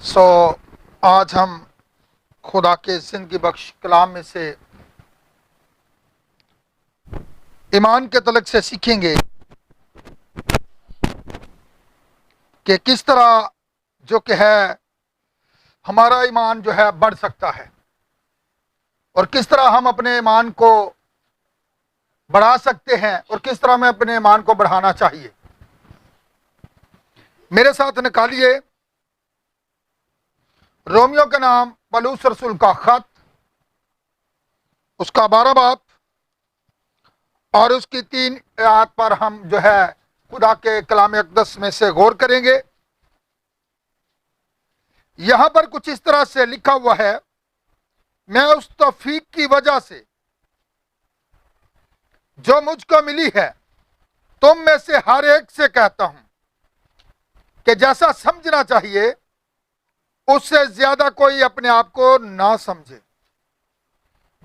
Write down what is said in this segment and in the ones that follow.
سو آج ہم خدا کے زندگی بخش کلام میں سے ایمان کے تعلق سے سیکھیں گے کہ کس طرح جو کہ ہے ہمارا ایمان جو ہے بڑھ سکتا ہے اور کس طرح ہم اپنے ایمان کو بڑھا سکتے ہیں اور کس طرح ہمیں اپنے ایمان کو بڑھانا چاہیے۔ میرے ساتھ نکالیے رومیو کے نام پولس رسول کا خط، اس کا 12 باب اور اس کی 3 آیات پر ہم جو ہے خدا کے کلام اقدس میں سے غور کریں گے۔ یہاں پر کچھ اس طرح سے لکھا ہوا ہے، میں اس توفیق کی وجہ سے جو مجھ کو ملی ہے تم میں سے ہر ایک سے کہتا ہوں کہ جیسا سمجھنا چاہیے اس سے زیادہ کوئی اپنے آپ کو نہ سمجھے،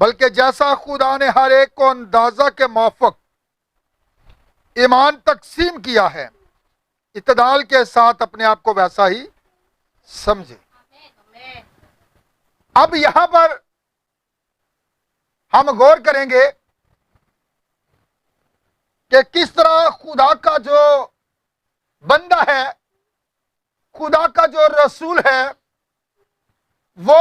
بلکہ جیسا خدا نے ہر ایک کو اندازہ کے موافق ایمان تقسیم کیا ہے اعتدال کے ساتھ اپنے آپ کو ویسا ہی سمجھے۔ اب یہاں پر ہم غور کریں گے کہ کس طرح خدا کا جو بندہ ہے، خدا کا جو رسول ہے، وہ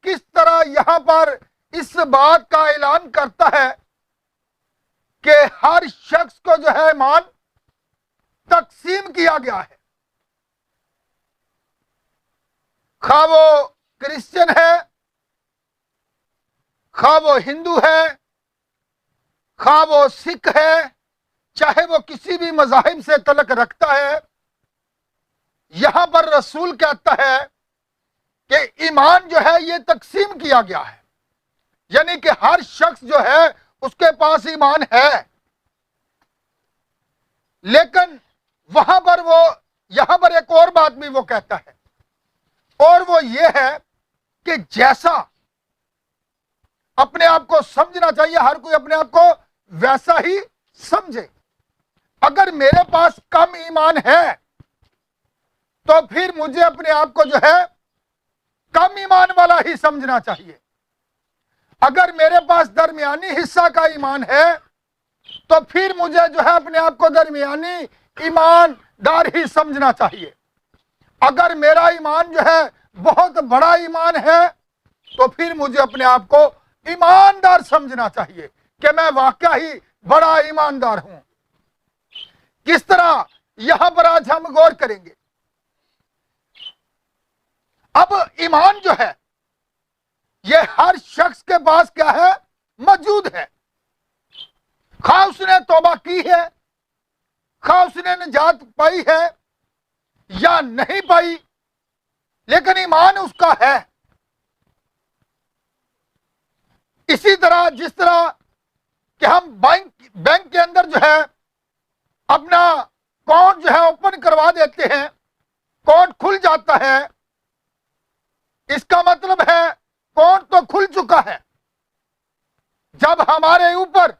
کس طرح یہاں پر اس بات کا اعلان کرتا ہے کہ ہر شخص کو جو ہے ایمان تقسیم کیا گیا ہے، خواہ وہ کرسچن ہے، خواہ وہ ہندو ہے، خواہ وہ سکھ ہے، چاہے وہ کسی بھی مذاہب سے تعلق رکھتا ہے، یہاں پر رسول کہتا ہے کہ ایمان جو ہے یہ تقسیم کیا گیا ہے، یعنی کہ ہر شخص جو ہے اس کے پاس ایمان ہے، لیکن وہاں پر یہاں پر ایک اور بات بھی وہ کہتا ہے، اور وہ یہ ہے کہ جیسا اپنے آپ کو سمجھنا چاہیے ہر کوئی اپنے آپ کو ویسا ہی سمجھے۔ اگر میرے پاس کم ایمان ہے تو پھر مجھے اپنے آپ کو جو ہے کم ایمان والا ہی سمجھنا چاہیے۔ اگر میرے پاس درمیانی حصہ کا ایمان ہے تو پھر مجھے جو ہے اپنے آپ کو درمیانی ایمان دار ہی سمجھنا چاہیے۔ اگر میرا ایمان جو ہے بہت بڑا ایمان ہے تو پھر مجھے اپنے آپ کو ایماندار سمجھنا چاہیے کہ میں واقعہ ہی بڑا ایماندار ہوں۔ کس طرح یہاں پر آج ہم غور کریں گے۔ اب ایمان جو ہے یہ ہر شخص کے پاس کیا ہے؟ موجود ہے، خواہ اس نے توبہ کی ہے، خواہ اس نے نجات پائی ہے یا نہیں پائی، لیکن ایمان اس کا ہے۔ اسی طرح جس طرح کہ ہم بینک کے اندر جو ہے اپنا اکاؤنٹ جو ہے اوپن کروا دیتے ہیں، اکاؤنٹ کھل جاتا ہے، اس کا مطلب ہے اکاؤنٹ تو کھل چکا ہے۔ جب ہمارے اوپر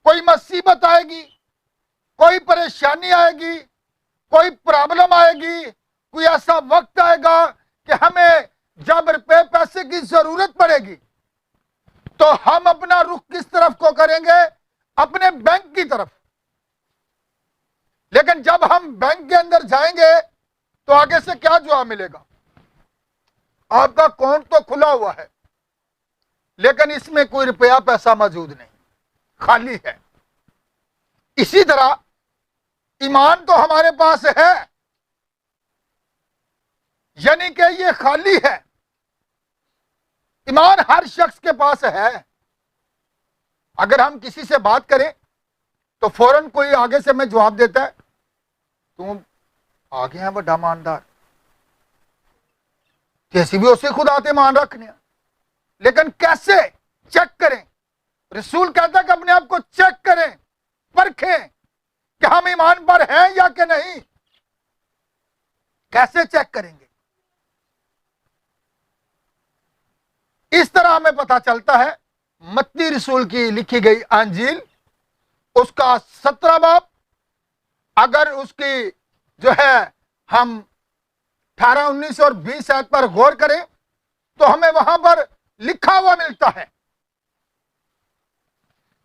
کوئی مصیبت آئے گی، کوئی پریشانی آئے گی، کوئی پرابلم آئے گی، کوئی ایسا وقت آئے گا کہ ہمیں جب روپے پیسے کی ضرورت پڑے گی تو ہم اپنا رخ کس طرف کو کریں گے؟ اپنے بینک کی طرف۔ لیکن جب ہم بینک کے اندر جائیں گے تو آگے سے کیا جواب ملے گا؟ آپ کا اکاؤنٹ تو کھلا ہوا ہے لیکن اس میں کوئی روپیہ پیسہ موجود نہیں، خالی ہے۔ اسی طرح ایمان تو ہمارے پاس ہے، یعنی کہ یہ خالی ہے۔ ایمان ہر شخص کے پاس ہے۔ اگر ہم کسی سے بات کریں تو فوراً کوئی آگے سے ہمیں جواب دیتا ہے، تم آگے ہیں بڑا ایماندار، کیسی بھی اسے خدا تے مان رکھنے، لیکن کیسے چیک کریں؟ رسول کہتا ہے کہ اپنے آپ کو چیک کریں، پرکھیں کہ ہم ایمان پر ہیں یا کہ نہیں۔ کیسے چیک کریں گے؟ اس طرح ہمیں پتہ چلتا ہے متی رسول کی لکھی گئی انجیل، اس کا 17 باب، اگر اس کی جو ہے ہم 18, 19 اور 20 آیت پر غور کریں تو ہمیں وہاں پر لکھا ہوا ملتا ہے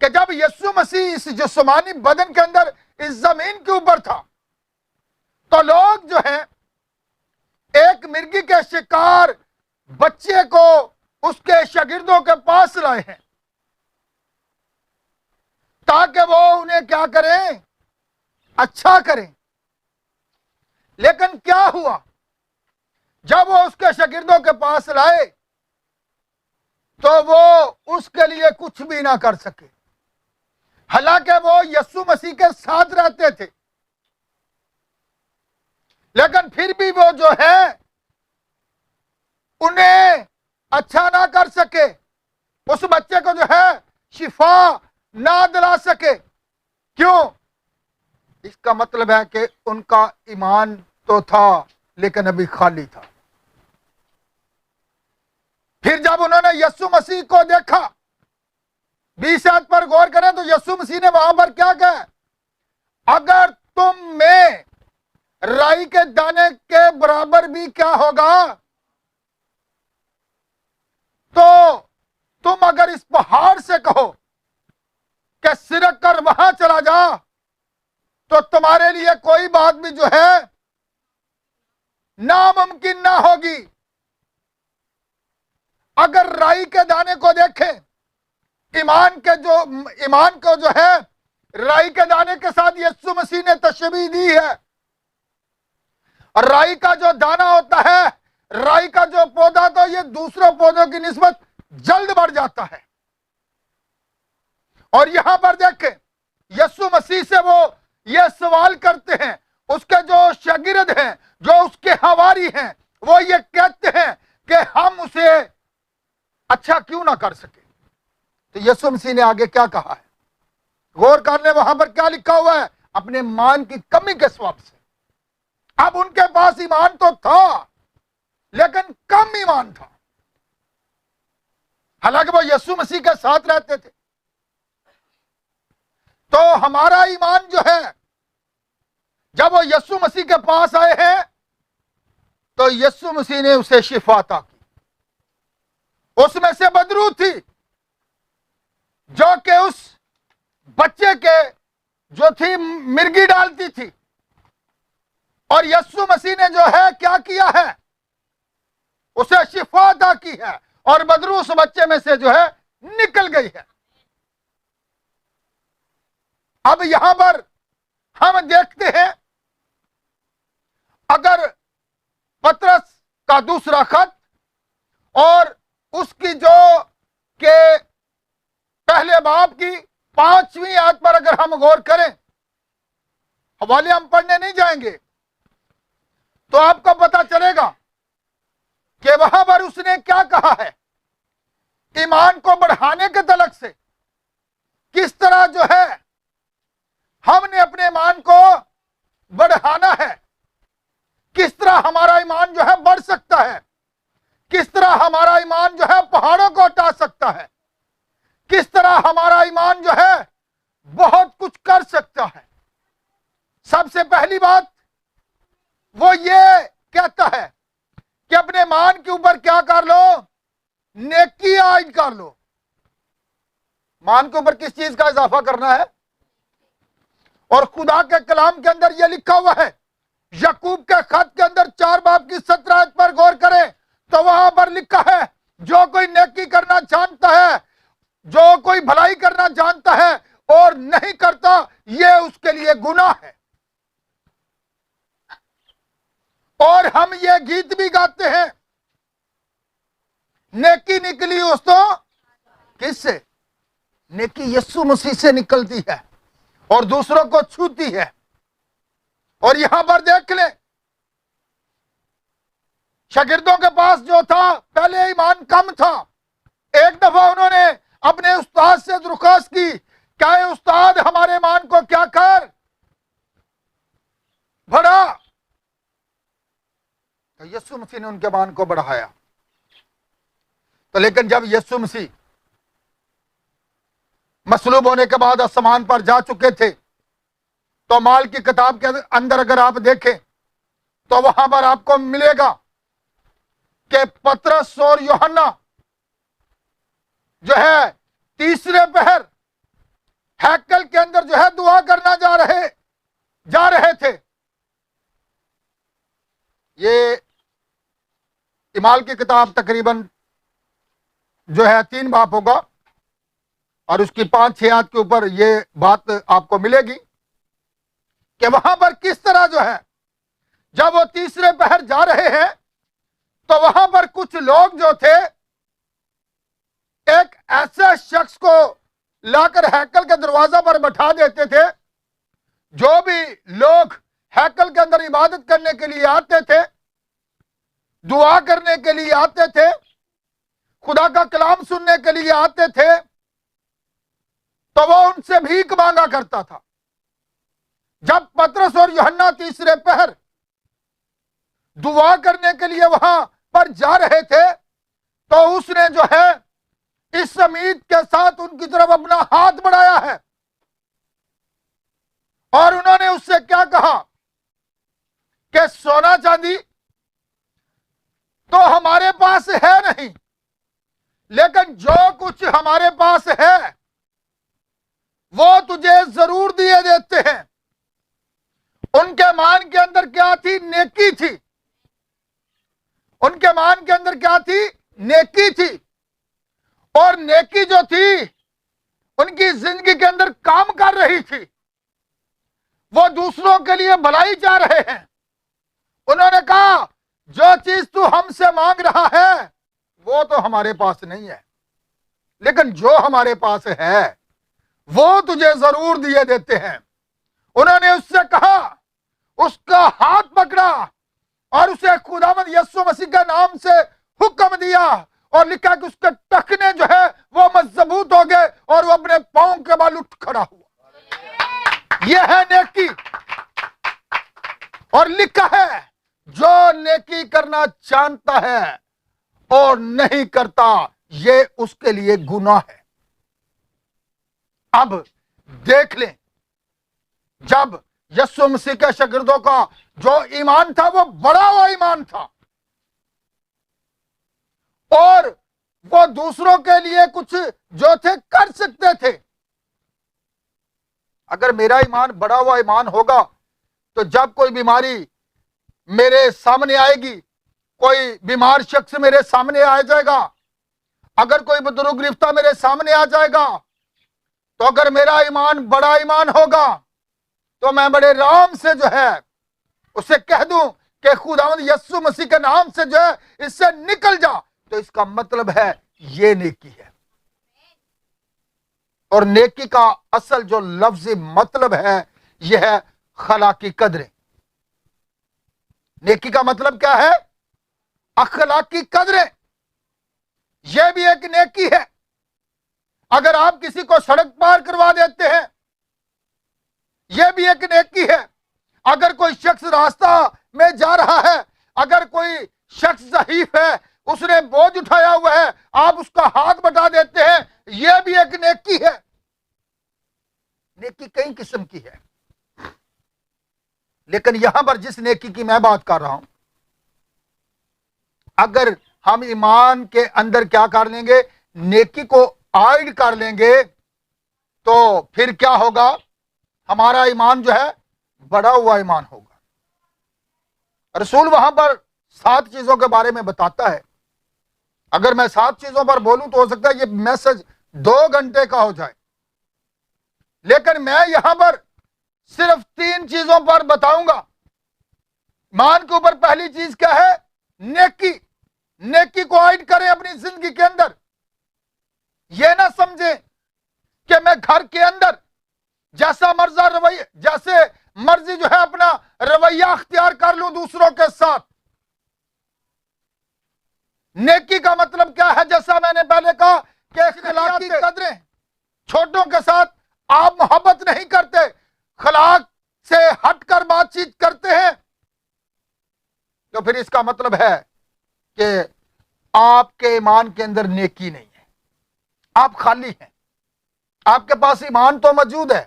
کہ جب یسوع مسیح اس جسمانی بدن کے اندر اس زمین کے اوپر تھا تو لوگ جو ہیں ایک مرغی کے شکار بچے کو اس کے شاگردوں کے پاس لائے ہیں تاکہ وہ انہیں کیا کریں؟ اچھا کریں۔ لیکن کیا ہوا؟ جب وہ اس کے شاگردوں کے پاس لائے تو وہ اس کے لیے کچھ بھی نہ کر سکے، حالانکہ وہ یسوع مسیح کے ساتھ رہتے تھے، لیکن پھر بھی وہ جو ہے انہیں اچھا نہ کر سکے، اس بچے کو جو ہے شفا نہ دلا سکے۔ کیوں؟ اس کا مطلب ہے کہ ان کا ایمان تو تھا لیکن ابھی خالی تھا۔ پھر جب انہوں نے یسوع مسیح کو دیکھا، 20 آیت پر غور کریں تو یسوع مسیح نے وہاں پر کیا کہا؟ اگر تم میں رائی کے دانے کے برابر بھی کیا ہوگا تو تم اگر اس پہاڑ سے کہو کہ سرک کر وہاں چلا جا تو تمہارے لیے کوئی بات بھی جو ہے ناممکن نہ ہوگی۔ اگر رائی کے دانے کو دیکھیں، ایمان کو جو ہے رائی کے دانے کے ساتھ یسوع مسیح نے تشبیہ دی ہے۔ اور رائی کا جو دانہ ہوتا ہے، رائی کا جو پودا تو یہ دوسروں پودوں کی نسبت جلد بڑھ جاتا ہے۔ اور یہاں پر دیکھیں یسوع مسیح سے وہ یہ سوال کرتے ہیں، اس کے جو شاگرد ہیں، جو اس کے حواری ہیں، وہ یہ کہتے ہیں کہ ہم اسے اچھا کیوں نہ کر سکے۔ تو یسوع مسیح نے آگے کیا کہا ہے؟ غور کر لیں وہاں پر کیا لکھا ہوا ہے؟ اپنے ایمان کی کمی کے سبب سے۔ اب ان کے پاس ایمان تو تھا لیکن کم ایمان تھا، حالانکہ وہ یسوع مسیح کے ساتھ رہتے تھے۔ تو ہمارا ایمان جو ہے جب وہ یسوع مسیح کے پاس آئے ہیں تو یسوع مسیح نے اسے شفا عطا کی۔ اس میں سے بدرو تھی جو کہ اس بچے کے جو تھی مرغی ڈالتی تھی، اور یسوع مسیح نے جو ہے کیا کیا ہے؟ اسے شفا عطا کی ہے، اور بدرو اس بچے میں سے جو ہے نکل گئی ہے۔ اب یہاں پر ہم دیکھتے ہیں اگر پطرس کا دوسرا خط اور اس کی جو کہ پہلے باب کی 5ویں آیت پر اگر ہم غور کریں، حوالے ہم پڑھنے نہیں جائیں گے، تو آپ کو پتا چلے گا کہ وہاں پر اس نے کیا کہا ہے۔ ایمان کو بڑھانے کے تعلق سے کس طرح جو ہے ہم نے اپنے ایمان کو بڑھانا ہے، کس طرح ہمارا ایمان جو ہے بڑھ سکتا ہے، کس طرح ہمارا ایمان جو ہے پہاڑوں کو ہٹا سکتا ہے، کس طرح ہمارا ایمان جو ہے بہت کچھ کر سکتا ہے۔ سب سے پہلی بات وہ یہ کہتا ہے کہ اپنے ایمان کے اوپر کیا کر لو؟ نیکی عائد کر لو۔ ایمان کے اوپر کس چیز کا اضافہ کرنا ہے؟ اور خدا کے کلام کے اندر یہ لکھا ہوا ہے، یعقوب کے خط کے اندر 4 باب کی 17 آیت پر غور کریں تو وہاں پر لکھا ہے، جو کوئی نیکی کرنا جانتا ہے، جو کوئی بھلائی کرنا جانتا ہے اور نہیں کرتا، یہ اس کے لیے گناہ ہے۔ اور ہم یہ گیت بھی گاتے ہیں، نیکی نکلی اس تو کس سے؟ نیکی یسوع مسیح سے نکلتی ہے اور دوسروں کو چھوتی ہے۔ اور یہاں پر دیکھ لیں، شاگردوں کے پاس جو تھا پہلے ایمان کم تھا۔ ایک دفعہ انہوں نے اپنے استاد سے درخواست کی کہ اے استاد ہمارے ایمان کو کیا کر بڑھا۔ تو یسوع مسیح نے ان کے ایمان کو بڑھایا۔ تو لیکن جب یسوع مسیح مصلوب ہونے کے بعد آسمان پر جا چکے تھے تو مال کی کتاب کے اندر اگر آپ دیکھیں تو وہاں پر آپ کو ملے گا کہ پطرس اور یوحنا جو ہے تیسرے پہر ہیکل کے اندر جو ہے دعا کرنا جا رہے تھے. یہ اعمال کی کتاب تقریباً جو ہے 3 باب ہوگا اور اس کی 5-6 آیات کے اوپر یہ بات آپ کو ملے گی کہ وہاں پر کس طرح جو ہے جب وہ تیسرے پہر جا رہے ہیں تو وہاں پر کچھ لوگ جو تھے ایک ایسے شخص کو لا کر ہیکل کے دروازہ پر بٹھا دیتے تھے. جو بھی لوگ ہیکل کے اندر عبادت کرنے کے لیے آتے تھے، دعا کرنے کے لیے آتے تھے، خدا کا کلام سننے کے لیے آتے تھے، تو وہ ان سے بھیک مانگا کرتا تھا. جب پطرس اور یوحنا تیسرے پہر دعا کرنے کے لیے وہاں پر جا رہے تھے تو اس نے جو ہے اس امید کے ساتھ ان کی طرف اپنا ہاتھ بڑھایا ہے اور انہوں نے اس سے کیا کہا کہ سونا چاندی تو ہمارے پاس ہے نہیں، لیکن جو کچھ ہمارے پاس ہے وہ تجھے ضرور دیے دیتے ہیں. ان کے مان کے اندر کیا تھی؟ نیکی تھی. ان کے مان کے اندر کیا تھی؟ نیکی تھی. اور نیکی جو تھی ان کی زندگی کے اندر کام کر رہی تھی. وہ دوسروں کے لیے بھلائی چاہ رہے ہیں. انہوں نے کہا جو چیز تو ہم سے مانگ رہا ہے وہ تو ہمارے پاس نہیں ہے، لیکن جو ہمارے پاس ہے وہ تجھے ضرور دیے دیتے ہیں. انہوں نے اس سے کہا، اس کا ہاتھ پکڑا اور اسے خداوند یسوع مسیح کے نام سے حکم دیا اور لکھا کہ اس کے ٹخنے جو ہے وہ مضبوط ہو گئے اور وہ اپنے پاؤں کے بال اٹھ کھڑا ہوا. یہ ہے نیکی. اور لکھا ہے جو نیکی کرنا جانتا ہے اور نہیں کرتا یہ اس کے لیے گناہ ہے. اب دیکھ لیں، جب یسوع مسیح کے شاگردوں کا جو ایمان تھا وہ بڑا ہوا ایمان تھا اور وہ دوسروں کے لیے کچھ جو تھے کر سکتے تھے. اگر میرا ایمان بڑا ہوا ایمان ہوگا تو جب کوئی بیماری میرے سامنے آئے گی، کوئی بیمار شخص میرے سامنے آ جائے گا، اگر کوئی بزرگ رفتہ میرے سامنے آ جائے گا، تو اگر میرا ایمان بڑا ایمان ہوگا تو میں بڑے آرام سے جو ہے اسے کہہ دوں کہ خداوند یسوع مسیح کے نام سے جو ہے اس سے نکل جا، تو اس کا مطلب ہے یہ نیکی ہے. اور نیکی کا اصل جو لفظی مطلب ہے یہ ہے اخلاقی قدریں. نیکی کا مطلب کیا ہے؟ اخلاقی قدریں. یہ بھی ایک نیکی ہے. اگر آپ کسی کو سڑک پار کروا دیتے ہیں یہ بھی ایک نیکی ہے. اگر کوئی شخص راستہ میں جا رہا ہے، اگر کوئی شخص ضعیف ہے، اس نے بوجھ اٹھایا ہوا ہے، آپ اس کا ہاتھ بٹا دیتے ہیں، یہ بھی ایک نیکی ہے. نیکی کئی قسم کی ہے، لیکن یہاں پر جس نیکی کی میں بات کر رہا ہوں، اگر ہم ایمان کے اندر کیا کر لیں گے؟ نیکی کو ایڈ کر لیں گے تو پھر کیا ہوگا؟ ہمارا ایمان جو ہے بڑا ہوا ایمان ہوگا. رسول وہاں پر 7 چیزوں کے بارے میں بتاتا ہے. اگر میں 7 چیزوں پر بولوں تو ہو سکتا ہے یہ میسج 2 گھنٹے کا ہو جائے، لیکن میں یہاں پر صرف 3 چیزوں پر بتاؤں گا. ایمان کے اوپر پہلی چیز کیا ہے؟ نیکی. نیکی کو ایڈ کریں اپنی زندگی کے اندر. یہ نہ سمجھیں کہ میں گھر کے اندر جیسا مرضی جو ہے اپنا رویہ اختیار کر لوں دوسروں کے ساتھ. نیکی کا مطلب کیا ہے؟ جیسا میں نے پہلے کہا کہ اخلاقی قدریں. چھوٹوں کے ساتھ آپ محبت نہیں کرتے، اخلاق سے ہٹ کر بات چیت کرتے ہیں، تو پھر اس کا مطلب ہے کہ آپ کے ایمان کے اندر نیکی نہیں ہے، آپ خالی ہیں. آپ کے پاس ایمان تو موجود ہے.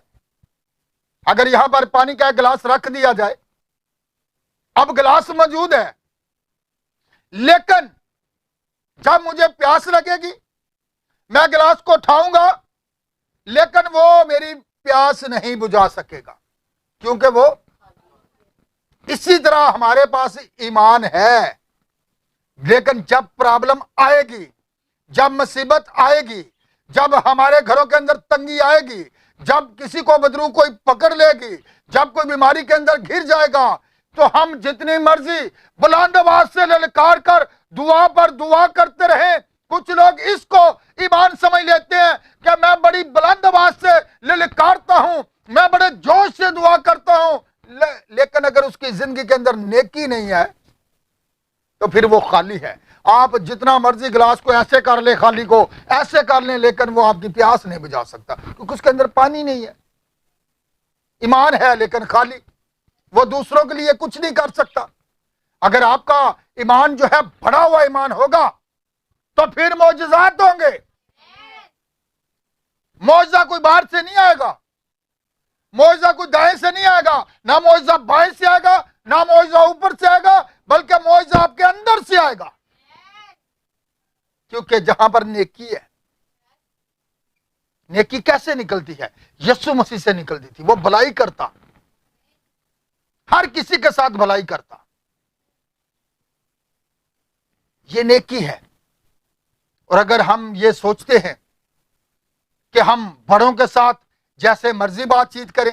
اگر یہاں پر پانی کا ایک گلاس رکھ دیا جائے اب گلاس موجود ہے، لیکن جب مجھے پیاس لگے گی میں گلاس کو اٹھاؤں گا، لیکن وہ میری پیاس نہیں بجھا سکے گا، کیونکہ وہ اسی طرح ہمارے پاس ایمان ہے، لیکن جب پرابلم آئے گی، جب مصیبت آئے گی، جب ہمارے گھروں کے اندر تنگی آئے گی، جب کسی کو بدرو کوئی پکڑ لے گی، جب کوئی بیماری کے اندر گھر جائے گا، تو ہم جتنی مرضی بلند آواز سے للکار کر دعا پر دعا کرتے رہیں۔ کچھ لوگ اس کو ایمان سمجھ لیتے ہیں کہ میں بڑی بلند آواز سے للکارتا ہوں، میں بڑے جوش سے دعا کرتا ہوں، لیکن اگر اس کی زندگی کے اندر نیکی نہیں ہے تو پھر وہ خالی ہے۔ آپ جتنا مرضی گلاس کو ایسے کر لیں، خالی کو ایسے کر لیں، لیکن وہ آپ کی پیاس نہیں بجھا سکتا، کیونکہ اس کے اندر پانی نہیں ہے۔ ایمان ہے لیکن خالی، وہ دوسروں کے لیے کچھ نہیں کر سکتا۔ اگر آپ کا ایمان جو ہے بڑا ہوا ایمان ہوگا تو پھر معجزات ہوں گے۔ معجزہ کوئی باہر سے نہیں آئے گا، معجزہ کوئی دائیں سے نہیں آئے گا، نہ معجزہ بائیں سے آئے گا، نہ معجزہ اوپر سے آئے گا، بلکہ معجزہ آپ کے اندر سے آئے گا، کیونکہ جہاں پر نیکی ہے۔ نیکی کیسے نکلتی ہے؟ یسوع مسیح سے نکلتی تھی، وہ بھلائی کرتا، ہر کسی کے ساتھ بھلائی کرتا، یہ نیکی ہے۔ اور اگر ہم یہ سوچتے ہیں کہ ہم بڑوں کے ساتھ جیسے مرضی بات چیت کریں،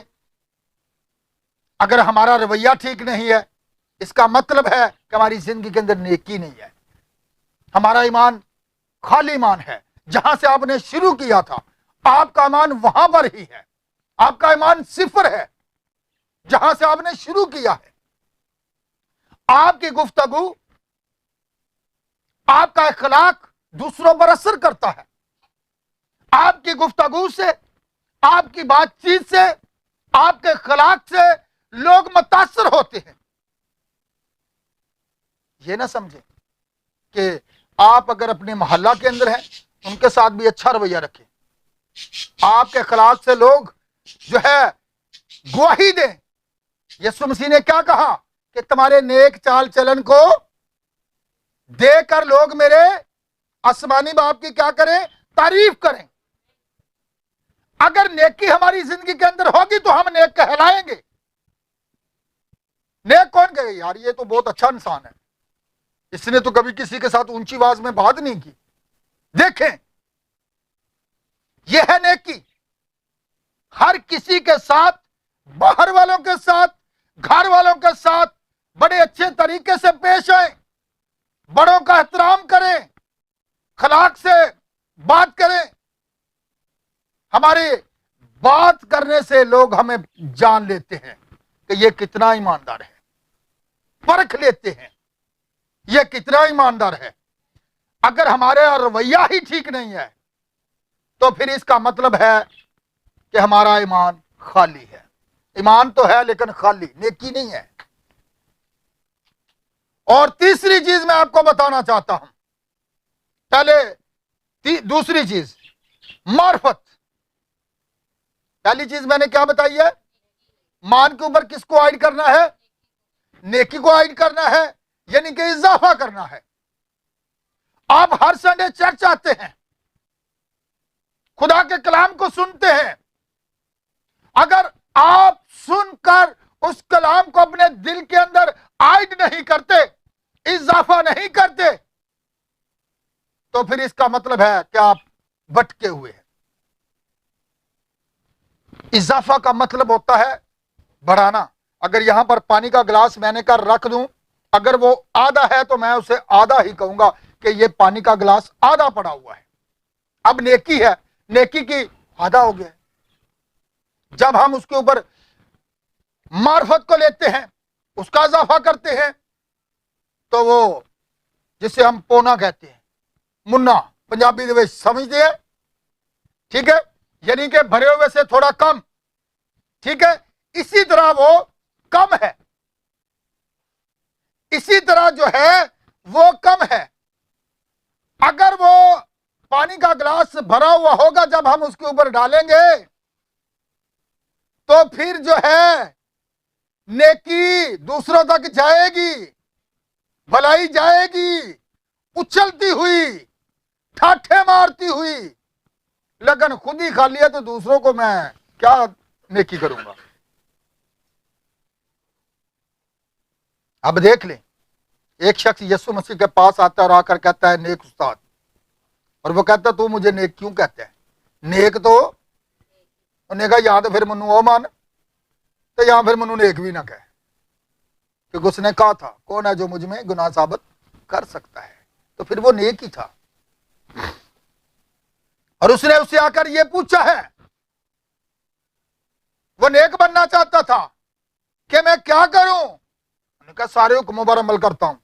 اگر ہمارا رویہ ٹھیک نہیں ہے، اس کا مطلب ہے کہ ہماری زندگی کے اندر نیکی نہیں ہے، ہمارا ایمان خالی ایمان ہے۔ جہاں سے آپ نے شروع کیا تھا آپ کا ایمان وہاں پر ہی ہے، آپ کا ایمان صفر ہے جہاں سے آپ نے شروع کیا ہے۔ آپ کی گفتگو، آپ کا اخلاق دوسروں پر اثر کرتا ہے، آپ کی گفتگو سے، آپ کی بات چیت سے، آپ کے اخلاق سے لوگ متاثر ہوتے ہیں۔ یہ نہ سمجھیں کہ آپ اگر اپنے محلہ کے اندر ہیں ان کے ساتھ بھی اچھا رویہ رکھیں، آپ کے اخلاق سے لوگ جو ہے گواہی دیں۔ یسوع مسیح نے کیا کہا کہ تمہارے نیک چال چلن کو دیکھ کر لوگ میرے آسمانی باپ کی کیا کریں؟ تعریف کریں۔ اگر نیکی ہماری زندگی کے اندر ہوگی تو ہم نیک کہلائیں گے۔ نیک کون کہے یار یہ تو بہت اچھا انسان ہے، اس نے تو کبھی کسی کے ساتھ اونچی آواز میں بات نہیں کی۔ دیکھیں، یہ ہے نیکی، ہر کسی کے ساتھ، باہر والوں کے ساتھ، گھر والوں کے ساتھ بڑے اچھے طریقے سے پیش آئیں، بڑوں کا احترام کریں، اخلاق سے بات کریں۔ ہماری بات کرنے سے لوگ ہمیں جان لیتے ہیں کہ یہ کتنا ایماندار ہے، پرکھ لیتے ہیں یہ کتنا ایماندار ہے۔ اگر ہمارا رویہ ہی ٹھیک نہیں ہے تو پھر اس کا مطلب ہے کہ ہمارا ایمان خالی ہے۔ ایمان تو ہے لیکن خالی، نیکی نہیں ہے۔ اور تیسری چیز میں آپ کو بتانا چاہتا ہوں، پہلے دوسری چیز معرفت۔ پہلی چیز میں نے کیا بتائی ہے؟ مان کے اوپر کس کو عائد کرنا ہے؟ نیکی کو عائد کرنا ہے، یعنی کہ اضافہ کرنا ہے۔ آپ ہر سنڈے چرچ آتے ہیں، خدا کے کلام کو سنتے ہیں، اگر آپ سن کر اس کلام کو اپنے دل کے اندر عائد نہیں کرتے، اضافہ نہیں کرتے، تو پھر اس کا مطلب ہے کہ آپ بٹکے ہوئے ہیں۔ اضافہ کا مطلب ہوتا ہے بڑھانا۔ اگر یہاں پر پانی کا گلاس میں نے کر رکھ دوں، اگر وہ آدھا ہے تو میں اسے آدھا ہی کہوں گا کہ یہ پانی کا گلاس آدھا پڑا ہوا ہے۔ اب نیکی ہے، نیکی کی آدھا ہو گیا۔ جب ہم اس کے اوپر معرفت کو لیتے ہیں، اس کا اضافہ کرتے ہیں، تو وہ جسے ہم پونا کہتے ہیں، منا پنجابی دے وچ سمجھتے ہیں، ٹھیک ہے، یعنی کہ بھرے ہوئے سے تھوڑا کم، ٹھیک ہے، اسی طرح وہ کم ہے، اسی طرح جو ہے وہ کم ہے۔ اگر وہ پانی کا گلاس بھرا ہوا ہوگا، جب ہم اس کے اوپر ڈالیں گے تو پھر جو ہے نیکی دوسروں تک جائے گی، بھلائی جائے گی اچھلتی ہوئی، ٹھاٹھے مارتی ہوئی، لیکن خود ہی خالی ہے تو دوسروں کو میں کیا نیکی کروں گا؟ اب دیکھ لیں، ایک شخص یسوع مسیح کے پاس آتا ہے اور آ کر کہتا ہے نیک استاد، اور وہ کہتا ہے تو مجھے نیک کیوں کہتا ہے؟ نیک تو انہوں نے کہا یہاں تو پھر منو او مان، تو یہاں پھر منو نیک بھی نہ کہے، کیونکہ اس نے کہا تھا کون ہے جو مجھ میں گناہ ثابت کر سکتا ہے، تو پھر وہ نیک ہی تھا۔ اور اس نے اس سے آ کر یہ پوچھا ہے، وہ نیک بننا چاہتا تھا کہ میں کیا کروں؟ انہوں نے کہا سارے حکموں پر عمل کرتا ہوں۔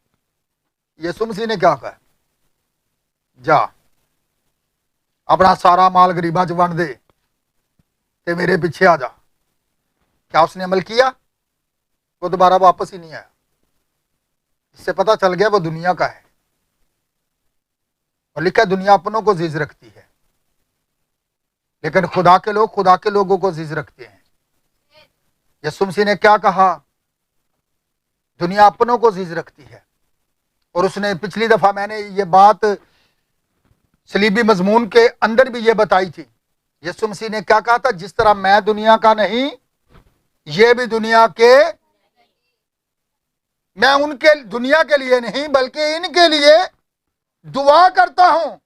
یسوع مسیح نے کیا کہا؟ جا اپنا سارا مال غریباں چ ونڈ دے تے میرے پیچھے آ جا۔ کیا اس نے عمل کیا؟ وہ دوبارہ واپس ہی نہیں آیا۔ اس سے پتہ چل گیا وہ دنیا کا ہے، اور لکھا ہے دنیا اپنوں کو عزیز رکھتی ہے، لیکن خدا کے لوگ خدا کے لوگوں کو عزیز رکھتے ہیں۔ یسوع مسیح نے کیا کہا؟ دنیا اپنوں کو عزیز رکھتی ہے۔ اور اس نے پچھلی دفعہ میں نے یہ بات صلیبی مضمون کے اندر بھی یہ بتائی تھی۔ یسوع مسیح نے کیا کہا تھا؟ جس طرح میں دنیا کا نہیں، یہ بھی دنیا کے، میں ان کے دنیا کے لیے نہیں بلکہ ان کے لیے دعا کرتا ہوں،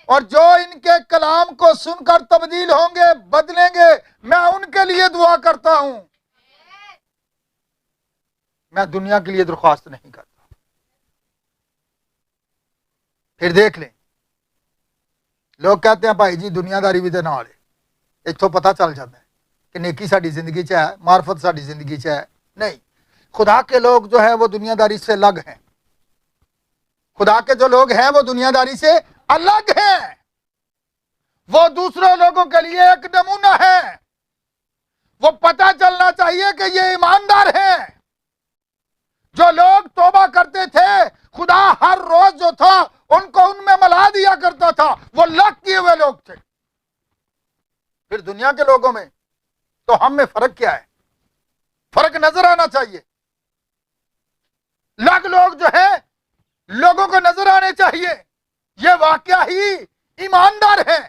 اور جو ان کے کلام کو سن کر تبدیل ہوں گے، بدلیں گے، میں ان کے لیے دعا کرتا ہوں۔ میں دنیا کے لیے درخواست نہیں کرتا۔ پھر دیکھ لیں، لوگ کہتے ہیں بھائی جی دنیا داری بھی تے نال ہے، اتوں پتہ چل جاتا ہے کہ نیکی ساری زندگی چ ہے، معرفت ساری زندگی چ ہے۔ نہیں، خدا کے لوگ جو ہے وہ دنیا داری سے الگ ہیں۔ خدا کے جو لوگ ہیں وہ دنیا داری سے الگ ہیں، وہ دوسرے لوگوں کے لیے ایک نمونہ ہے۔ وہ پتہ چلنا چاہیے کہ یہ ایماندار ہیں۔ جو لوگ توبہ کرتے تھے، خدا ہر روز جو تھا ان کو ان میں ملا دیا کرتا تھا، وہ لاک کیے ہوئے لوگ تھے۔ پھر دنیا کے لوگوں میں تو ہم میں فرق کیا ہے؟ فرق نظر آنا چاہیے۔ لگ لوگ جو ہے لوگوں کو نظر آنے چاہیے، یہ واقعہ ہی ایماندار ہیں۔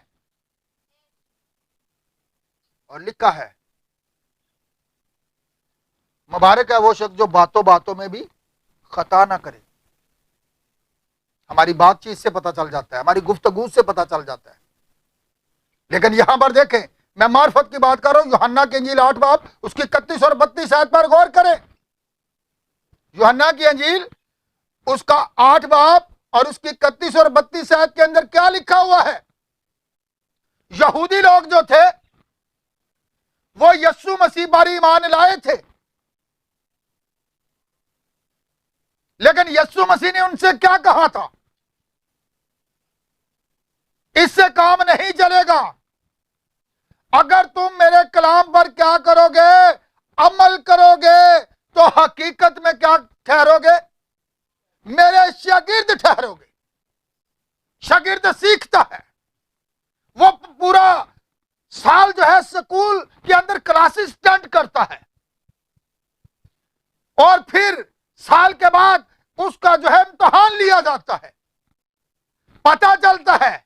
اور لکھا ہے مبارک ہے وہ شخص جو باتوں باتوں میں بھی خطا نہ کرے۔ ہماری بات چیت سے پتہ چل جاتا ہے، ہماری گفتگو سے پتہ چل جاتا ہے۔ لیکن یہاں پر دیکھیں، میں معرفت کی بات کر رہا ہوں، یوحنا کی انجیل 8 باب اس کی 31 اور 32 آیت پر غور کریں۔ یوحنا کی انجیل اس کا 8 باب اور اس کی 31 اور 32 آیت کے اندر کیا لکھا ہوا ہے؟ یہودی لوگ جو تھے وہ یسوع مسیح پر ایمان لائے تھے، لیکن یسوع مسیح نے ان سے کیا کہا تھا؟ اس سے کام نہیں چلے گا، اگر تم میرے کلام پر کیا کرو گے؟ عمل کرو گے تو حقیقت میں کیا ٹھہرو گے؟ میرے شاگرد ٹھہرو گے۔ شاگرد سیکھتا ہے، وہ پورا سال جو ہے سکول کے اندر کلاسز اٹینڈ کرتا ہے، اور پھر سال کے بعد اس کا جو ہے امتحان لیا جاتا ہے۔ پتہ چلتا ہے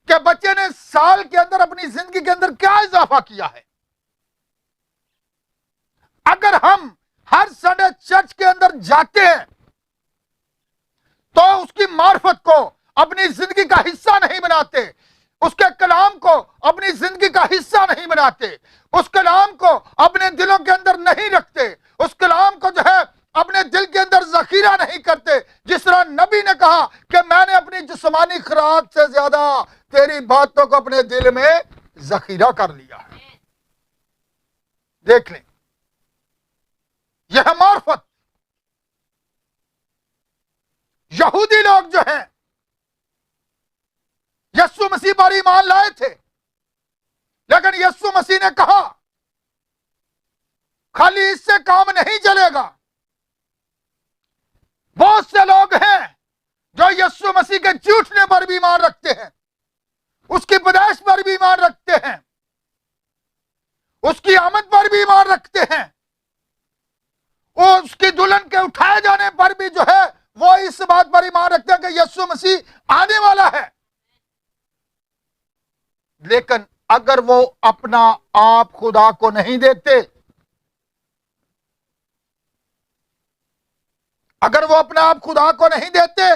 کہ بچے نے سال کے اندر اپنی زندگی کے اندر کیا اضافہ کیا ہے۔ اگر ہم ہر سنڈے چرچ کے اندر جاتے ہیں تو اس کی معرفت کو اپنی زندگی کا حصہ نہیں بناتے، اس کے کلام کو اپنی زندگی کا حصہ نہیں بناتے، اس کلام کو اپنے دلوں کے اندر نہیں رکھتے، اس کلام کو جو ہے اپنے دل کے اندر ذخیرہ نہیں کرتے، جس طرح نبی نے کہا کہ میں نے اپنی جسمانی خوراک سے زیادہ تیری باتوں کو اپنے دل میں ذخیرہ کر لیا ہے۔ دیکھ لیں، یہ ہے معرفت۔ یہودی لوگ جو ہیں یسوع مسیح پر ایمان لائے تھے، لیکن یسوع مسیح نے کہا خالی اس سے کام نہیں چلے گا۔ بہت سے لوگ ہیں جو یسوع مسیح کے جھوٹنے پر بھی ایمان رکھتے ہیں، اس کی پیدائش پر بھی ایمان رکھتے ہیں، اس کی آمد پر بھی ایمان رکھتے ہیں، پر بھی جو ہے وہ اس بات پر ایمان رکھتے ہیں کہ یسوع مسیح آنے والا ہے، لیکن اگر وہ اپنا آپ خدا کو نہیں دیتے، اگر وہ اپنا آپ خدا کو نہیں دیتے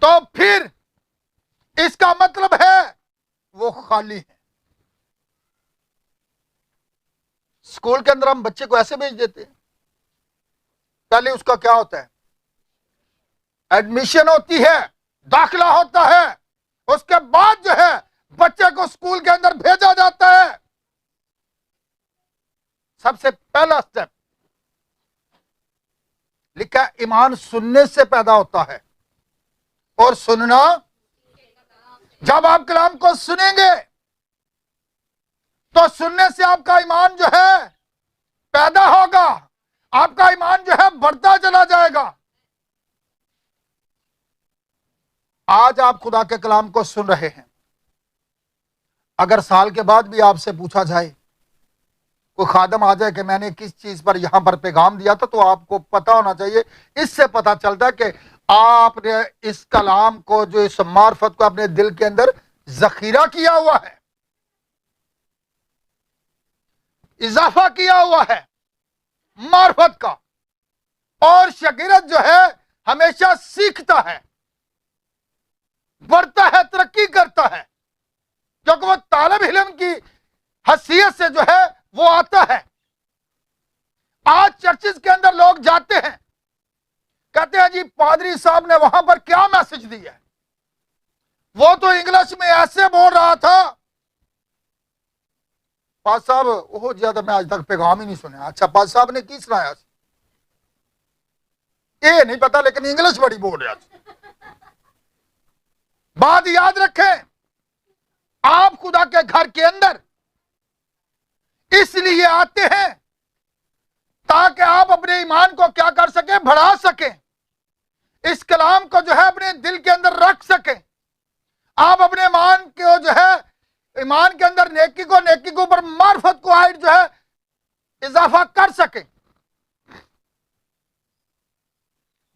تو پھر اس کا مطلب ہے وہ خالی ہے۔ اسکول کے اندر ہم بچے کو ایسے بھیج دیتے ہیں، پہلے اس کا کیا ہوتا ہے؟ ایڈمیشن ہوتی ہے، داخلہ ہوتا ہے، اس کے بعد جو ہے بچے کو اسکول کے اندر بھیجا جاتا ہے۔ سب سے پہلا سٹیپ لکھا ہے ایمان سننے سے پیدا ہوتا ہے، اور سننا، جب آپ کلام کو سنیں گے تو سننے سے آپ کا ایمان جو ہے پیدا ہوگا، آپ کا ایمان جو ہے بڑھتا چلا جائے گا۔ آج آپ خدا کے کلام کو سن رہے ہیں، اگر سال کے بعد بھی آپ سے پوچھا جائے، کوئی خادم آ جائے کہ میں نے کس چیز پر یہاں پر پیغام دیا تھا، تو آپ کو پتا ہونا چاہیے، اس سے پتا چلتا ہے کہ آپ نے اس کلام کو، جو اس معرفت کو اپنے دل کے اندر ذخیرہ کیا ہوا ہے، اضافہ کیا ہوا ہے معرفت کا۔ اور شاگرد جو ہے ہمیشہ سیکھتا ہے، بڑھتا ہے، ترقی کرتا ہے، کیونکہ وہ طالب علم کی حیثیت سے جو ہے وہ آتا ہے۔ آج چرچز کے اندر لوگ جاتے ہیں، کہتے ہیں جی پادری صاحب نے وہاں پر کیا میسج دیا ہے، وہ تو انگلش میں ایسے بول رہا تھا۔ پاد صاحب وہ زیادہ میں آج تک پیغام ہی نہیں سنا۔ اچھا پاد صاحب نے کی سنایا؟ یہ نہیں پتا، لیکن انگلش بڑی بول رہا تھا۔ بات یاد رکھیں، آپ خدا کے گھر کے اندر اس لیے آتے ہیں تاکہ آپ اپنے ایمان کو کیا کر سکیں؟ بڑھا سکیں، اس کلام کو جو ہے اپنے دل کے اندر رکھ سکیں، آپ اپنے ایمان کو جو ہے ایمان کے اندر نیکی کو، نیکی کے اوپر معرفت کو آئٹ جو ہے اضافہ کر سکیں۔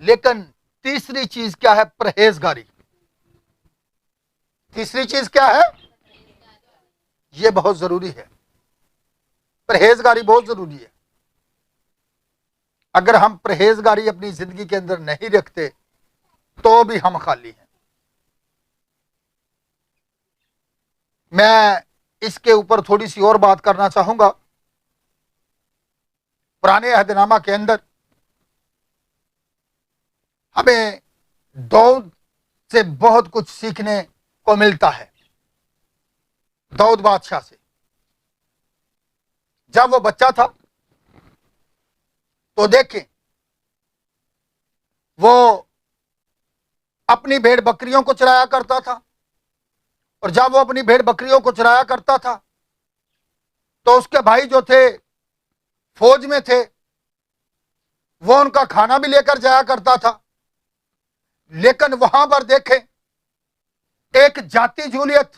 لیکن تیسری چیز کیا ہے؟ پرہیزگاری۔ تیسری چیز کیا ہے؟ یہ بہت ضروری ہے، پرہیزگاری بہت ضروری ہے۔ اگر ہم پرہیزگاری اپنی زندگی کے اندر نہیں رکھتے تو بھی ہم خالی ہیں۔ میں اس کے اوپر تھوڑی سی اور بات کرنا چاہوں گا۔ پرانے عہد نامہ کے اندر ہمیں داؤد سے بہت کچھ سیکھنے کو ملتا ہے۔ داؤد بادشاہ سے، جب وہ بچہ تھا تو دیکھیں وہ اپنی بھیڑ بکریوں کو چرایا کرتا تھا، اور جب وہ اپنی بھیڑ بکریوں کو چرایا کرتا تھا تو اس کے بھائی جو تھے فوج میں تھے، وہ ان کا کھانا بھی لے کر جایا کرتا تھا۔ لیکن وہاں پر دیکھیں ایک جاتی جولیت،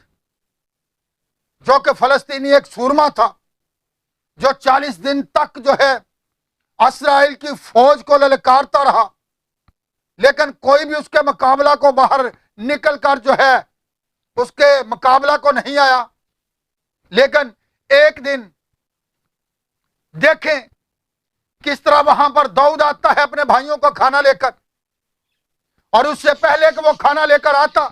جو کہ فلسطینی ایک سورما تھا، جو 40 دن تک جو ہے اسرائیل کی فوج کو للکارتا رہا، لیکن کوئی بھی اس کے مقابلہ کو باہر نکل کر جو ہے اس کے مقابلہ کو نہیں آیا۔ لیکن ایک دن دیکھیں کس طرح وہاں پر داؤد آتا ہے اپنے بھائیوں کو کھانا لے کر، اور اس سے پہلے کہ وہ کھانا لے کر آتا،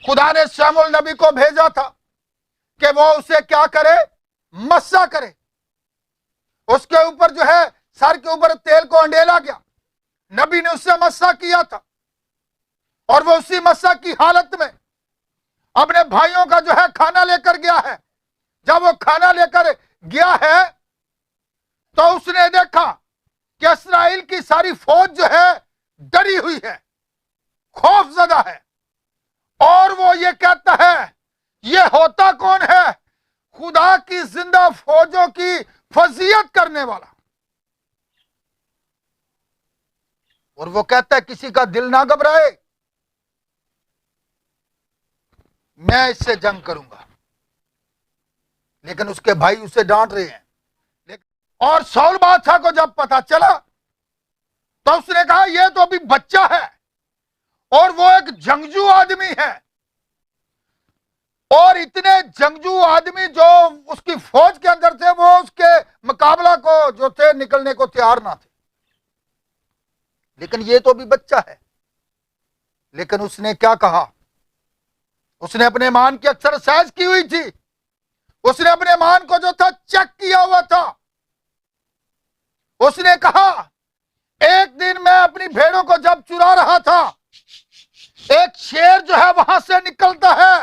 خدا نے شموئیل نبی کو بھیجا تھا کہ وہ اسے کیا کرے؟ مسا کرے۔ اس کے اوپر جو ہے سر کے اوپر تیل کو انڈیلا گیا، نبی نے اس سے مسا کیا تھا، اور وہ اسی مسا کی حالت میں اپنے بھائیوں کا جو ہے کھانا لے کر گیا ہے۔ جب وہ کھانا لے کر گیا ہے تو اس نے دیکھا کہ اسرائیل کی ساری فوج جو ہے ڈری ہوئی ہے، خوف زدہ ہے، اور وہ یہ کہتا ہے یہ ہوتا کون ہے؟ خدا کی زندہ فوجوں کی فضیلت کرنے والا۔ اور وہ کہتا ہے کسی کا دل نہ گھبرائے، میں اس سے جنگ کروں گا۔ لیکن اس کے بھائی اسے ڈانٹ رہے ہیں۔ اور سول بادشاہ کو جب پتا چلا تو اس نے کہا یہ تو ابھی بچہ ہے اور وہ ایک جنگجو آدمی ہے، اور اتنے جنگجو آدمی جو اس کی فوج کے اندر تھے وہ اس کے مقابلہ کو جو تھے نکلنے کو تیار نہ تھے، لیکن یہ تو بھی بچہ ہے۔ لیکن اس نے کیا کہا؟ اس نے اپنے ایمان کی ایکسرسائز کی ہوئی تھی، اس نے اپنے ایمان کو جو تھا چیک کیا ہوا تھا۔ اس نے کہا ایک دن میں اپنی بھیڑوں کو جب چرا رہا تھا، ایک شیر جو ہے وہاں سے نکلتا ہے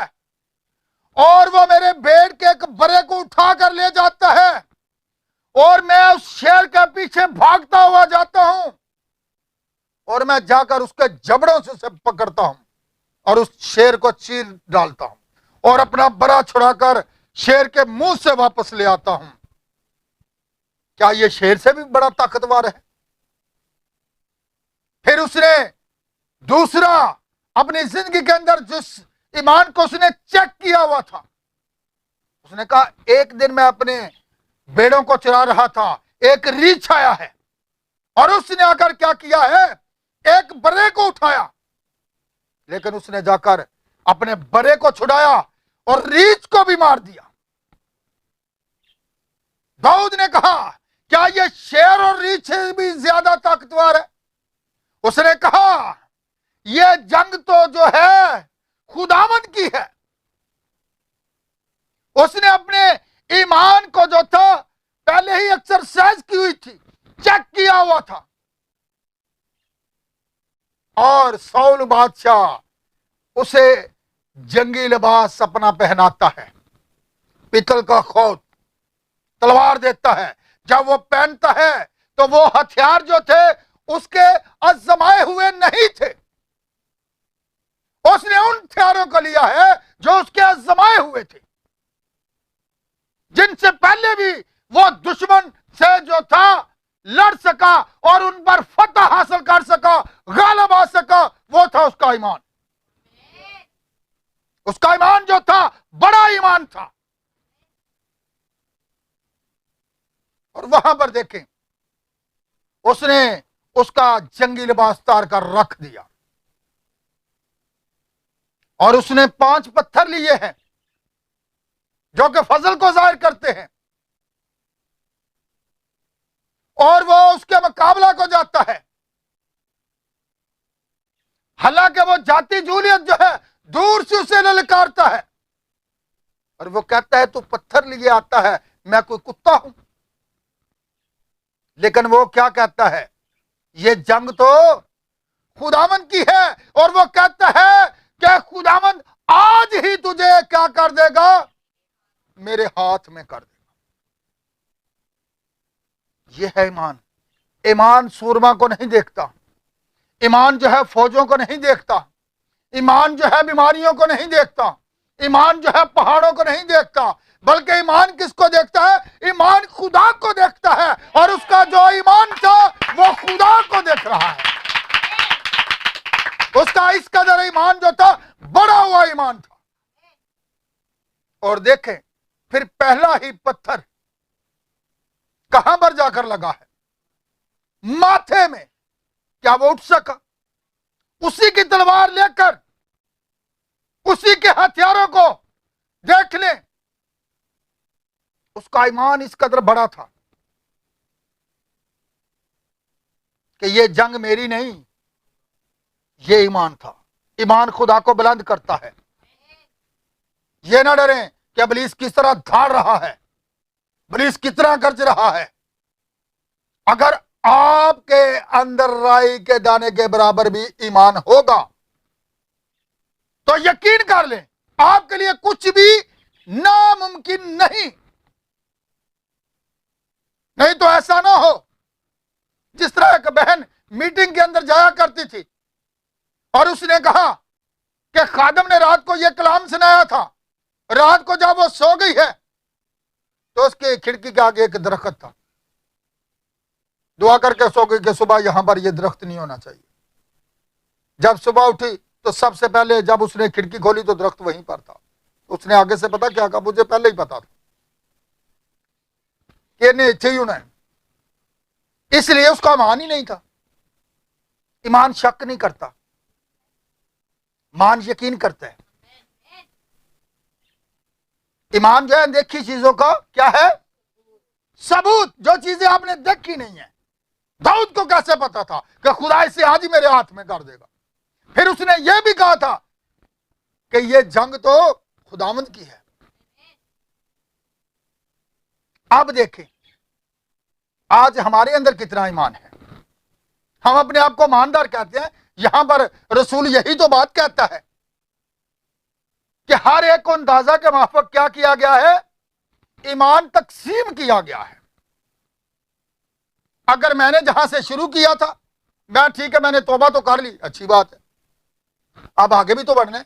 اور وہ میرے بھیڑ کے ایک برے کو اٹھا کر لے جاتا ہے، اور میں اس شیر کے پیچھے بھاگتا ہوا جاتا ہوں اور میں جا کر اس کے جبڑوں سے اسے پکڑتا ہوں اور اس شیر کو چیر ڈالتا ہوں اور اپنا برا چھڑا کر شیر کے منہ سے واپس لے آتا ہوں۔ کیا یہ شیر سے بھی بڑا طاقتور ہے؟ پھر اس نے دوسرا اپنی زندگی کے اندر جس ایمان کو اس نے چیک کیا ہوا تھا، اس نے کہا ایک دن میں اپنے بیڑوں کو چرا رہا تھا، ایک ریچھ آیا ہے اور اس نے آ کر کیا کیا ہے؟ ایک برے کو اٹھایا، لیکن اس نے جا کر اپنے برے کو چھڑایا اور ریچھ کو بھی مار دیا۔ داؤد نے کہا کیا یہ شیر اور ریچھ سے بھی زیادہ طاقتور ہے؟ اس نے کہا یہ جنگ تو جو ہے خداوند کی ہے۔ اس نے اپنے ایمان کو جو تھا پہلے ہی ایکسرسائز کی ہوئی تھی، چیک کیا ہوا تھا، اور سول بادشاہ اسے جنگی لباس اپنا پہناتا ہے، پتل کا خوت، تلوار دیتا ہے۔ جب وہ پہنتا ہے تو وہ ہتھیار جو تھے اس کے آزمائے ہوئے نہیں تھے، اس نے ان ہتھیاروں کو لیا ہے جو اس کے آزمائے ہوئے تھے، جن سے پہلے بھی وہ دشمن سے جو تھا لڑ سکا اور ان پر فتح حاصل کر سکا، غالب آ سکا۔ وہ تھا اس کا ایمان۔ اس کا ایمان جو تھا بڑا ایمان تھا۔ اور وہاں پر دیکھیں اس نے اس کا جنگی لباس اتار کر رکھ دیا، اور اس نے 5 پتھر لیے ہیں جو کہ فضل کو ظاہر کرتے ہیں، اور وہ اس کے مقابلہ کو جاتا ہے۔ حالانکہ وہ جاتی جولیت جو ہے دور سے اسے للکارتا ہے، اور وہ کہتا ہے تو پتھر لیے آتا ہے، میں کوئی کتا ہوں؟ لیکن وہ کیا کہتا ہے؟ یہ جنگ تو خداوند کی ہے، اور وہ کہتا ہے کہ خداوند آج ہی تجھے کیا کر دے گا؟ میرے ہاتھ میں کر دے گا۔ یہ ہے ایمان۔ ایمان سورما کو نہیں دیکھتا، ایمان جو ہے فوجوں کو نہیں دیکھتا، ایمان جو ہے بیماریوں کو نہیں دیکھتا، ایمان جو ہے پہاڑوں کو نہیں دیکھتا، بلکہ ایمان کس کو دیکھتا ہے؟ ایمان خدا کو دیکھتا ہے، اور اس کا جو ایمان تھا وہ خدا کو دیکھ رہا ہے۔ اس کا اس قدر ایمان جو تھا بڑا ہوا ایمان تھا۔ اور دیکھیں پھر پہلا ہی پتھر کہاں پر جا کر لگا ہے؟ ماتھے میں۔ کیا وہ اٹھ سکا؟ اسی کی تلوار لے کر اسی کے ہتھیاروں کو دیکھ لیں، اس کا ایمان اس قدر بڑا تھا کہ یہ جنگ میری نہیں، یہ ایمان تھا۔ ایمان خدا کو بلند کرتا ہے۔ یہ نہ ڈریں کہ ابلیس کس طرح دھاڑ رہا ہے، ابلیس کس طرح گرج رہا ہے۔ اگر آپ کے اندر رائی کے دانے کے برابر بھی ایمان ہوگا تو یقین کر لیں آپ کے لیے کچھ بھی ناممکن نہیں۔ نہیں تو ایسا نہ ہو جس طرح ایک بہن میٹنگ کے اندر جایا کرتی تھی اور اس نے کہا کہ خادم نے رات کو یہ کلام سنایا تھا، رات کو جب وہ سو گئی ہے تو اس کی کھڑکی کے آگے ایک درخت تھا، دعا کر کے سو گئی کہ صبح یہاں پر یہ درخت نہیں ہونا چاہیے۔ جب صبح اٹھی تو سب سے پہلے جب اس نے کھڑکی کھولی تو درخت وہیں پر تھا۔ اس نے آگے سے پتا کیا کہا؟ مجھے پہلے ہی پتا تھا کہ نہیں اچھے ہی ہونا ہے، اس لیے اس کا ایمان ہی نہیں تھا۔ ایمان شک نہیں کرتا، ایمان یقین کرتا ہے۔ ایمان جو ہے دیکھی چیزوں کا کیا ہے؟ ثبوت، جو چیزیں آپ نے دیکھی نہیں ہیں۔ داؤد کو کیسے پتا تھا کہ خدا اسے آج ہی میرے ہاتھ میں کر دے گا؟ پھر اس نے یہ بھی کہا تھا کہ یہ جنگ تو خداوند کی ہے۔ اب دیکھیں آج ہمارے اندر کتنا ایمان ہے۔ ہم اپنے آپ کو ایماندار کہتے ہیں، یہاں پر رسول یہی تو بات کہتا ہے کہ ہر ایک کو اندازہ کے موافق کیا کیا گیا ہے؟ ایمان تقسیم کیا گیا ہے۔ اگر میں نے جہاں سے شروع کیا تھا، میں ٹھیک ہے میں نے توبہ تو کر لی، اچھی بات ہے، اب آگے بھی تو بڑھنا ہے۔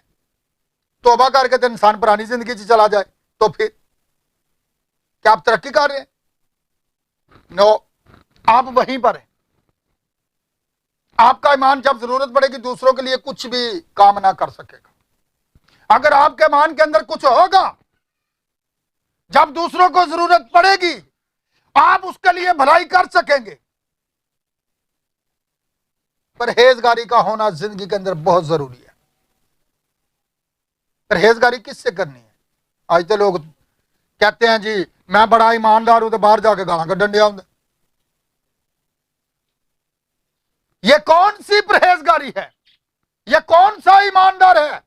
توبہ کر کے تو انسان پرانی زندگی سے چلا جائے تو پھر کیا آپ ترقی کر رہے ہیں؟ نو، آپ وہیں پر ہیں۔ آپ کا ایمان جب ضرورت پڑے گی دوسروں کے لیے کچھ بھی کام نہ کر سکے گا۔ اگر آپ کے ایمان کے اندر کچھ ہوگا، جب دوسروں کو ضرورت پڑے گی آپ اس کے لیے بھلائی کر سکیں گے۔ پرہیزگاری کا ہونا زندگی کے اندر بہت ضروری ہے۔ پرہیزگاری کس سے کرنی ہے؟ آج تو لوگ کہتے ہیں جی میں بڑا ایماندار ہوں تو باہر جا کے گالاں کڈن ڈیا ہوں۔ یہ کون سی پرہیزگاری ہے؟ یہ کون سا ایماندار ہے؟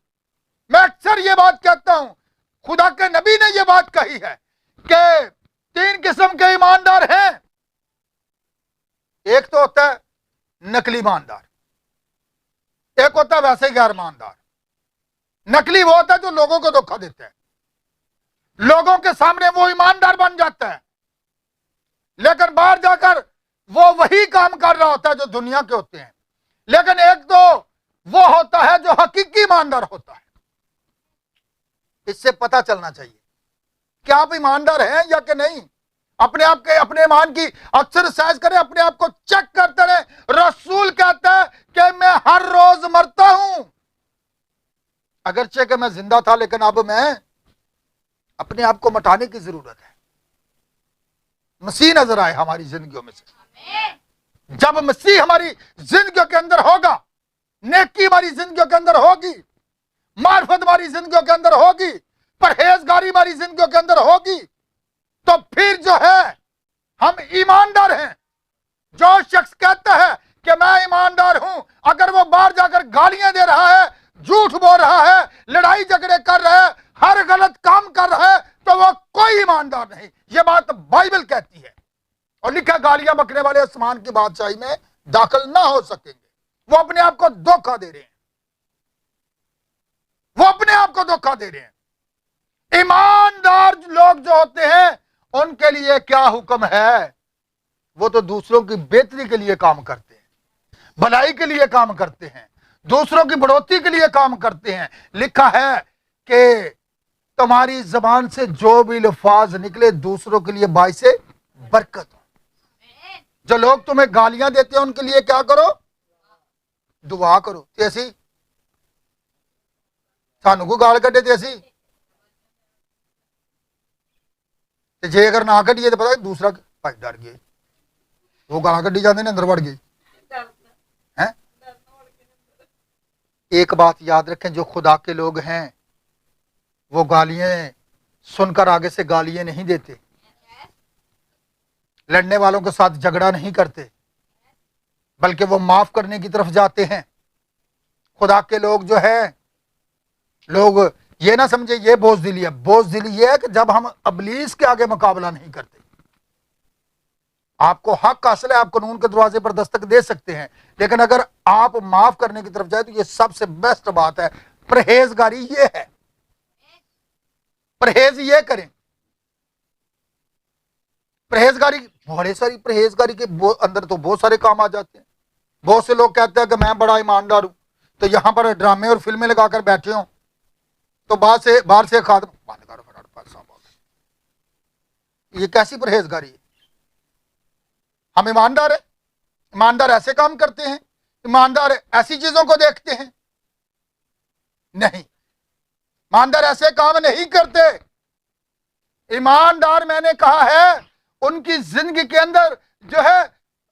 میں اکثر یہ بات کہتا ہوں، خدا کے نبی نے یہ بات کہی ہے کہ 3 قسم کے ایماندار ہیں۔ ایک تو ہوتا ہے نقلی ایماندار، ایک ہوتا ہے ویسے ہی غیر ایماندار۔ نقلی وہ ہوتا ہے جو لوگوں کو دھوکہ دیتا ہے، لوگوں کے سامنے وہ ایماندار بن جاتا ہے لیکن باہر جا کر وہ وہی کام کر رہا ہوتا ہے جو دنیا کے ہوتے ہیں۔ لیکن ایک تو وہ ہوتا ہے جو حقیقی ایماندار ہوتا ہے۔ اس سے پتہ چلنا چاہیے کہ آپ ایماندار ہیں یا کہ نہیں۔ اپنے آپ کے اپنے ایمان کی اکثر سائز کریں، اپنے آپ کو چیک کرتے رہیں۔ رسول کہتا ہے کہ میں ہر روز مرتا ہوں، اگرچہ کہ میں زندہ تھا لیکن اب میں اپنے آپ کو مٹانے کی ضرورت ہے۔ مسیح نظر آئے ہماری زندگیوں میں سے۔ جب مسیح ہماری زندگیوں کے اندر ہوگا، نیکی ہماری زندگیوں کے اندر ہوگی، معرفت ہماری زندگیوں کے اندر ہوگی، پرہیزگاری ہماری زندگیوں کے اندر ہوگی، تو پھر جو ہے ہم ایماندار ہیں۔ جو شخص کہتا ہے کہ میں ایماندار ہوں، اگر وہ باہر جا کر گالیاں دے رہا ہے، جھوٹ بول رہا ہے، لڑائی جھگڑے کر رہا ہے، ہر غلط کام کر رہا ہے، تو وہ کوئی ایماندار نہیں۔ یہ بات بائبل کہتی ہے، اور لکھا گالیاں بکنے والے آسمان کی بادشاہی میں داخل نہ ہو سکیں گے۔ وہ اپنے آپ کو دھوکہ دے رہے ہیں، وہ اپنے آپ کو دھوکہ دے رہے ہیں۔ ایماندار لوگ جو ہوتے ہیں ان کے لیے کیا حکم ہے؟ وہ تو دوسروں کی بہتری کے لیے کام کرتے ہیں، بھلائی کے لیے کام کرتے ہیں، دوسروں کی بڑھوتری کے لیے کام کرتے ہیں۔ لکھا ہے کہ تمہاری زبان سے جو بھی الفاظ نکلے دوسروں کے لیے باعث برکت ہو۔ جو لوگ تمہیں گالیاں دیتے ہیں ان کے لیے کیا کرو؟ دعا کرو۔ تیسی سانو کو گال کٹے تیسی جے اگر نہ کٹیے تو پتا دوسرا بھائی ڈر گئے، وہ گالاں کٹی جاتے ہیں اندر بڑھ گئے۔ ایک بات یاد رکھیں، جو خدا کے لوگ ہیں وہ گالیاں سن کر آگے سے گالیاں نہیں دیتے، لڑنے والوں کے ساتھ جھگڑا نہیں کرتے، بلکہ وہ معاف کرنے کی طرف جاتے ہیں۔ خدا کے لوگ جو ہیں، لوگ یہ نہ سمجھے یہ بوزدلی ہے۔ بوزدلی یہ ہے کہ جب ہم ابلیس کے آگے مقابلہ نہیں کرتے۔ آپ کو حق حاصل ہے، آپ قانون کے دروازے پر دستک دے سکتے ہیں، لیکن اگر آپ معاف کرنے کی طرف جائیں تو یہ سب سے بیسٹ بات ہے۔ پرہیزگاری یہ ہے، پرہیز یہ کریں۔ پرہیزگاری بڑے ساری پرہیزگاری کے اندر تو بہت سارے کام آ جاتے ہیں۔ بہت سے لوگ کہتے ہیں کہ میں بڑا ایماندار ہوں، تو یہاں پر ڈرامے اور فلمیں لگا کر بیٹھے ہوں تو باہر سے خادم بند کرو فٹافٹ صاحب، یہ کیسی پرہیزگاری ہے؟ ہم ایماندار ہیں؟ ایماندار ایسے کام کرتے ہیں؟ ایماندار ایسی چیزوں کو دیکھتے ہیں؟ نہیں، ایماندار ایسے کام نہیں کرتے۔ ایماندار میں نے کہا ہے ان کی زندگی کے اندر جو ہے